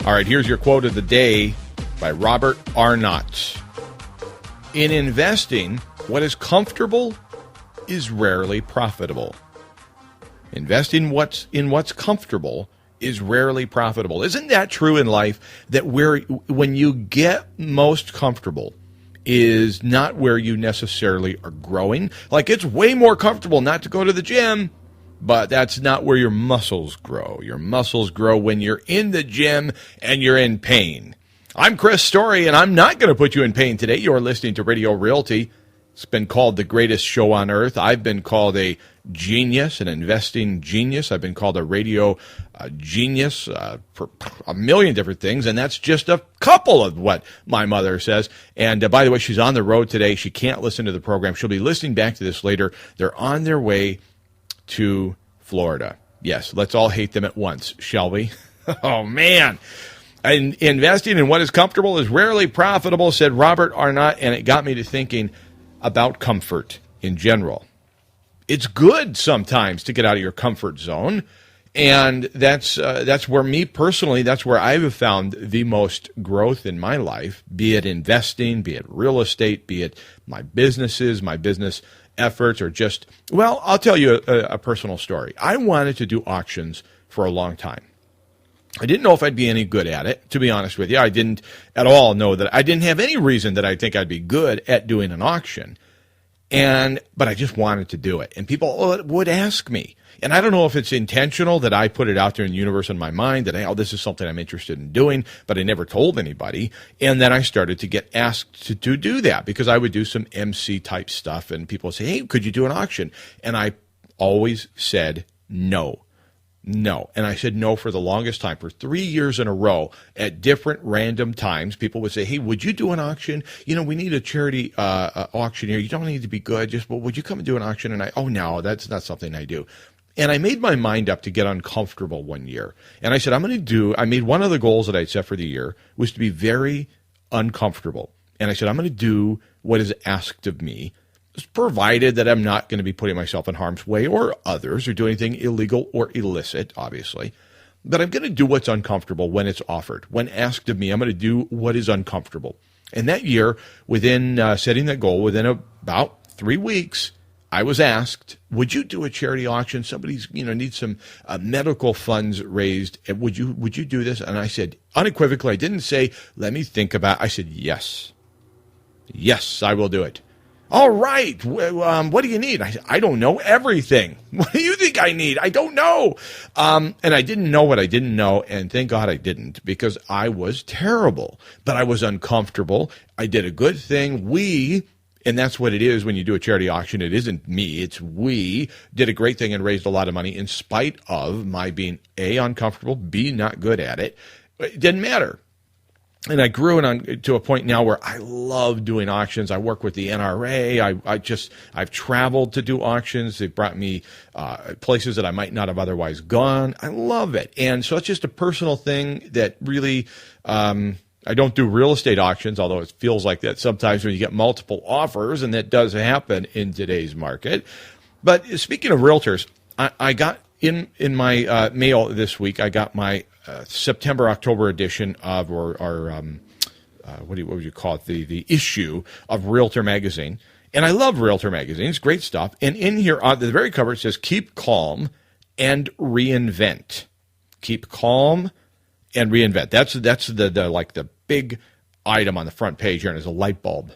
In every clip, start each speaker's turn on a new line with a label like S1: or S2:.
S1: All right, here's your quote of the day by Robert Arnott. In investing, what is comfortable is rarely profitable. Investing in what's comfortable is rarely profitable. Isn't that true in life, that when you get most comfortable is not where you necessarily are growing? Like, it's way more comfortable not to go to the gym, but that's not where your muscles grow. Your muscles grow when you're in the gym and you're in pain. I'm Chris Story, and I'm not going to put you in pain today. You're listening to Radio Realty. It's been called the greatest show on earth. I've been called a genius, an investing genius. I've been called a radio genius for a million different things, and that's just a couple of what my mother says. And by the way, she's on the road today. She can't listen to the program. She'll be listening back to this later. They're on their way to Florida. Yes, let's all hate them at once, shall we? Oh, man. And investing in what is comfortable is rarely profitable, said Robert Arnott, and it got me to thinking about comfort in general. It's good sometimes to get out of your comfort zone, and that's where me personally, that's where I've found the most growth in my life, be it investing, be it real estate, be it my businesses, my business efforts, or just, well, I'll tell you a personal story. I wanted to do auctions for a long time. I didn't know if I'd be any good at it, to be honest with you. I didn't at all know that. I didn't have any reason that I think I'd be good at doing an auction. But I just wanted to do it. And people would ask me. And I don't know if it's intentional that I put it out there in the universe in my mind that, this is something I'm interested in doing, but I never told anybody. And then I started to get asked to do that because I would do some MC type stuff and people would say, hey, could you do an auction? And I always said no. No. And I said no for the longest time. For 3 years in a row, at different random times, people would say, hey, would you do an auction? We need a charity auctioneer. You don't need to be good. Just, well, would you come and do an auction? And no, that's not something I do. And I made my mind up to get uncomfortable one year. And I said, I made one of the goals that I'd set for the year was to be very uncomfortable. And I said, I'm going to do what is asked of me, provided that I'm not going to be putting myself in harm's way or others or do anything illegal or illicit, obviously. But I'm going to do what's uncomfortable when it's offered. When asked of me, I'm going to do what is uncomfortable. And that year, within setting that goal, within about 3 weeks, I was asked, would you do a charity auction? Somebody's, needs some medical funds raised. Would you do this? And I said, unequivocally, I didn't say, let me think about it. I said, yes. Yes, I will do it. All right. What do you need? I don't know everything. What do you think I need? I don't know. And I didn't know what I didn't know. And thank God I didn't, because I was terrible, but I was uncomfortable. I did a good thing. And that's what it is when you do a charity auction. It isn't me. It's we did a great thing and raised a lot of money in spite of my being A, uncomfortable, B, not good at it. It didn't matter. And I grew to a point now where I love doing auctions. I work with the NRA. I've traveled to do auctions. They've brought me places that I might not have otherwise gone. I love it. And so it's just a personal thing that really, I don't do real estate auctions, although it feels like that sometimes when you get multiple offers, and that does happen in today's market. But speaking of realtors, I got in my mail this week, I got my September-October edition of our what would you call it, the issue of Realtor Magazine. And I love Realtor Magazine. It's great stuff. And in here, on the very cover, it says, keep calm and reinvent. Keep calm and reinvent. That's the big item on the front page here, and there's a light bulb.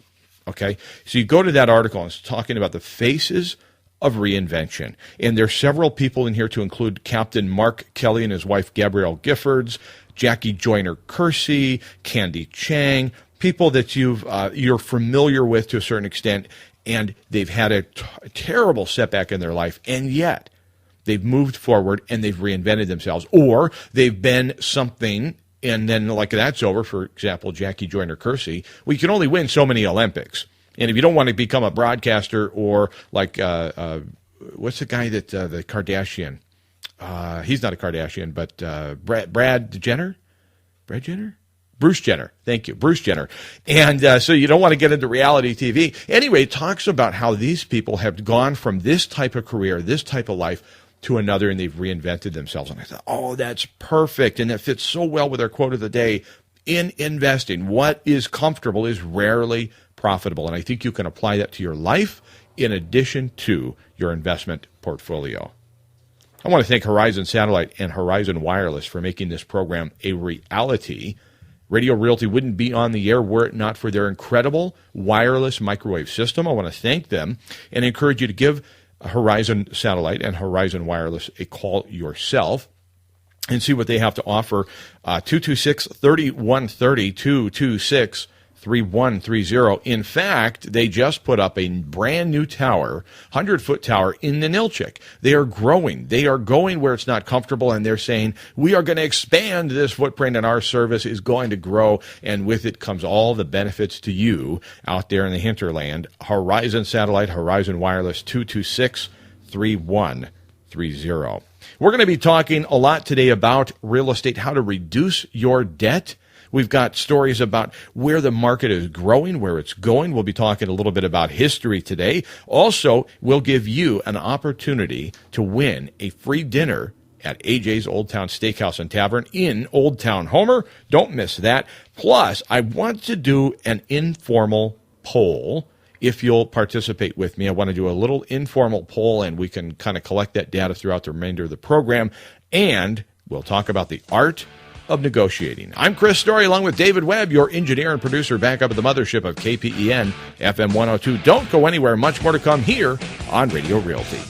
S1: Okay? So you go to that article, and it's talking about the faces of reinvention. And there's several people in here to include Captain Mark Kelly and his wife Gabrielle Giffords, Jackie Joyner-Kersee, Candy Chang, people that you're familiar with to a certain extent, and they've had a terrible setback in their life, and yet they've moved forward and they've reinvented themselves, or they've been something, and then like that's over. For example, Jackie Joyner-Kersee, we can only win so many Olympics. And if you don't want to become a broadcaster or like, what's the guy that the Kardashian? He's not a Kardashian, but Brad Jenner? Brad Jenner? Bruce Jenner. Thank you, Bruce Jenner. And so you don't want to get into reality TV. Anyway, it talks about how these people have gone from this type of career, this type of life, to another, and they've reinvented themselves. And I thought, oh, that's perfect. And that fits so well with our quote of the day. In investing, what is comfortable is rarely profitable. And I think you can apply that to your life in addition to your investment portfolio. I want to thank Horizon Satellite and Horizon Wireless for making this program a reality. Radio Realty wouldn't be on the air were it not for their incredible wireless microwave system. I want to thank them and encourage you to give Horizon Satellite and Horizon Wireless a call yourself and see what they have to offer. 226-3130, 226-3130. In fact, they just put up a brand new tower, 100-foot tower in the Nilchik. They are growing. They are going where it's not comfortable, and they're saying, we are going to expand this footprint, and our service is going to grow, and with it comes all the benefits to you out there in the hinterland. Horizon Satellite, Horizon Wireless, 226-3130. We're going to be talking a lot today about real estate, how to reduce your debt. We've got stories about where the market is growing, where it's going. We'll be talking a little bit about history today. Also, we'll give you an opportunity to win a free dinner at AJ's Old Town Steakhouse and Tavern in Old Town Homer. Don't miss that. Plus, I want to do an informal poll. If you'll participate with me, I want to do a little informal poll, and we can kind of collect that data throughout the remainder of the program. And we'll talk about the art of negotiating. I'm Chris Story, along with David Webb, your engineer and producer, back up at the mothership of KPEN FM 102. Don't go anywhere. Much more to come here on Radio Realty.